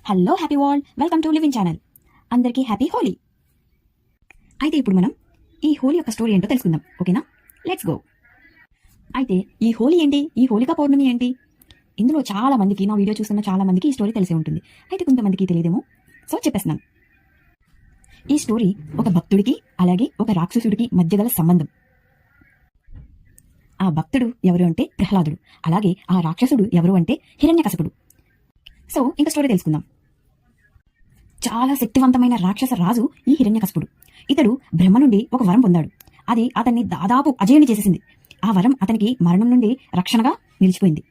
Hello happy world, welcome to living channel. అందరికీ happy Holi. అయితే ఇప్పుడు మనం ఈ హోలీ యొక్క స్టోరీ ఏంటో తెలుసుకుందాం, ఓకేనా? Let's go. అయితే ఈ హోలీ ఏంటి, ఈ హోలికా పౌర్ణమి ఏంటి? ఇందులో చాలా మందికి, నా వీడియో చూస్తున్న చాలా మందికి ఈ స్టోరీ తెలిసే ఉంటుంది. అయితే కొంతమందికి తెలియదేమో, సో చెప్పేస్తున్నాను. ఈ స్టోరీ ఒక భక్తుడికి అలాగే ఒక రాక్షసుడికి మధ్య గల సంబంధం. ఆ భక్తుడు ఎవరు అంటే ప్రహ్లాదుడు, అలాగే ఆ రాక్షసుడు ఎవరు అంటే హిరణ్యకశపుడు. సో ఇంకా స్టోరీ తెలుసుకుందాం. చాలా శక్తివంతమైన రాక్షస రాజు ఈ హిరణ్యకశపుడు. ఇతడు బ్రహ్మ నుండి ఒక వరం పొందాడు. అది అతన్ని దాదాపు అజేయుని చేసేసింది. ఆ వరం అతనికి మరణం నుండి రక్షణగా నిలిచిపోయింది.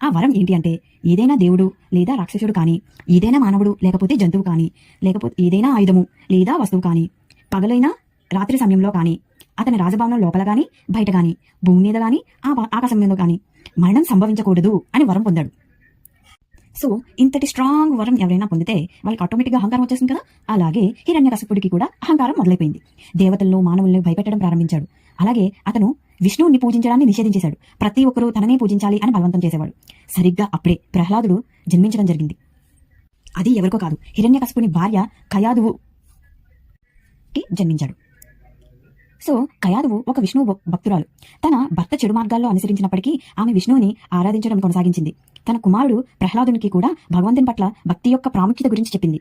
ఆ వరం ఏంటి అంటే, ఏదైనా దేవుడు లేదా రాక్షసుడు కానీ, ఏదైనా మానవుడు లేకపోతే జంతువు కానీ, లేకపోతే ఏదైనా ఆయుధము లేదా వస్తువు కానీ, పగలైనా రాత్రి సమయంలో కానీ, అతని రాజభవనం లోపల కానీ బయట కానీ, భూమి మీద కానీ ఆకాశం మీద కానీ మరణం సంభవించకూడదు అని వరం పొందాడు. సో ఇంతటి స్ట్రాంగ్ వరం ఎవరైనా పొందితే వాళ్ళకి ఆటోమేటిక్గా అహంకారం వచ్చేసింది కదా. అలాగే హిరణ్యకశపుడికి కూడా అహంకారం మొదలైపోయింది. దేవతలను మానవులను భయపెట్టడం ప్రారంభించాడు. అలాగే అతను విష్ణువుని పూజించడాన్ని నిషేధించేశాడు. ప్రతి ఒక్కరూ తననే పూజించాలి అని బలవంతం చేసేవాడు. సరిగ్గా అప్పుడే ప్రహ్లాదుడు జన్మించడం జరిగింది. అది ఎవరికో కాదు, హిరణ్యకశపుని భార్య కయాదువుకి జన్మించాడు. సో కయాదువు ఒక విష్ణువు భక్తురాలు. తన భర్త చెడు మార్గాల్లో అనుసరించినప్పటికీ ఆమె విష్ణువుని ఆరాధించడం కొనసాగించింది. తన కుమారుడు ప్రహ్లాదునికి కూడా భగవంతుని పట్ల భక్తి యొక్క ప్రాముఖ్యత గురించి చెప్పింది.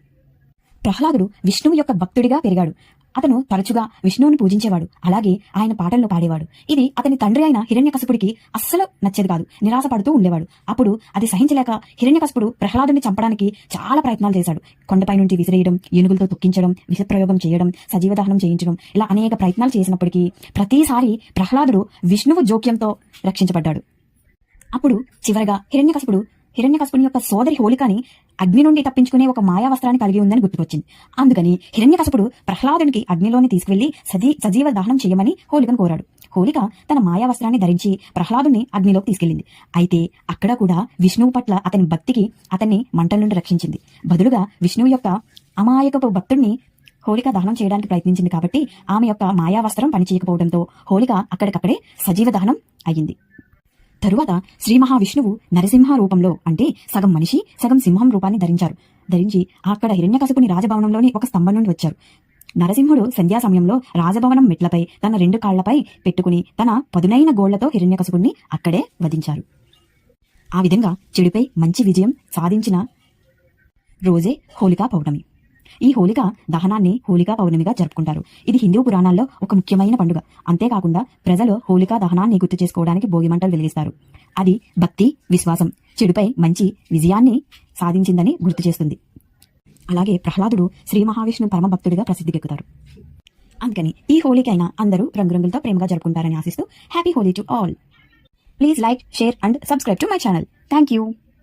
ప్రహ్లాదుడు విష్ణువు యొక్క భక్తుడిగా పెరిగాడు. అతను తరచుగా విష్ణువుని పూజించేవాడు. అలాగే ఆయన పాటలను పాడేవాడు. ఇది అతని తండ్రి అయిన హిరణ్యకశపుడికి అస్సలు నచ్చేది కాదు. నిరాశపడుతూ ఉండేవాడు. అప్పుడు అది సహించలేక హిరణ్యకశపుడు ప్రహ్లాదుని చంపడానికి చాలా ప్రయత్నాలు చేశాడు. కొండపై నుంచి విసిరేయడం, ఏనుగులతో తొక్కించడం, విషప్రయోగం చేయడం, సజీవ దహనం చేయించడం, ఇలా అనేక ప్రయత్నాలు చేసినప్పటికీ ప్రతిసారి ప్రహ్లాదుడు విష్ణువు జోక్యంతో రక్షించబడ్డాడు. అప్పుడు చివరగా హిరణ్యకశపుని యొక్క సోదరి హోలికని అగ్ని నుండి తప్పించుకునే ఒక మాయా వస్త్రాన్ని కలిగి ఉందని గుర్తుకొచ్చింది. అందుకని హిరణ్యకశపుడు ప్రహ్లాదునికి అగ్నిలోని తీసుకువెళ్లి సజీవ దహనం చేయమని హోలికను కోరాడు. హోలిక తన మాయా వస్త్రాన్ని ధరించి ప్రహ్లాదుని అగ్నిలోకి తీసుకెళ్లింది. అయితే అక్కడ కూడా విష్ణువు పట్ల అతని భక్తికి అతన్ని మంటల నుండి రక్షించింది. బదులుగా విష్ణువు యొక్క అమాయకపు భక్తుడిని హోలిక దహనం చేయడానికి ప్రయత్నించింది. కాబట్టి ఆమె యొక్క మాయా వస్త్రం పనిచేయకపోవడంతో హోలిక అక్కడికక్కడే సజీవ దహనం అయ్యింది. తరువాత శ్రీ మహావిష్ణువు నరసింహ రూపంలో, అంటే సగం మనిషి సగం సింహం రూపాన్ని ధరించి అక్కడ హిరణ్యకశపుని రాజభవనంలోని ఒక స్తంభం నుండి వచ్చారు. నరసింహుడు సంధ్యా సమయంలో రాజభవనం మెట్లపై తన 2 కాళ్లపై పెట్టుకుని తన పదునైన గోళ్లతో హిరణ్యకశపుని అక్కడే వధించారు. ఆ విధంగా చెడుపై మంచి విజయం సాధించిన రోజే హోలికా పౌర్ణమి. ఈ హోలికా దహనాన్ని హోలికా పౌర్ణమిగా జరుపుకుంటారు. ఇది హిందూ పురాణాల్లో ఒక ముఖ్యమైన పండుగ. అంతేకాకుండా ప్రజలు హోలికా దహనాన్ని గుర్తు చేసుకోవడానికి భోగి మంటలు వెలిగిస్తారు. అది భక్తి, విశ్వాసం, చెడుపై మంచి విజయాన్ని సాధించిందని గుర్తు చేస్తుంది. అలాగే ప్రహ్లాదుడు శ్రీ మహావిష్ణు పరమ భక్తుడిగా ప్రసిద్ధికెక్కుతారు. అందుకని ఈ హోలీకైనా అందరూ రంగురంగులతో ప్రేమగా జరుపుకుంటారని ఆశిస్తూ happy Holi to all. Please like, share and subscribe to my channel. Thank you.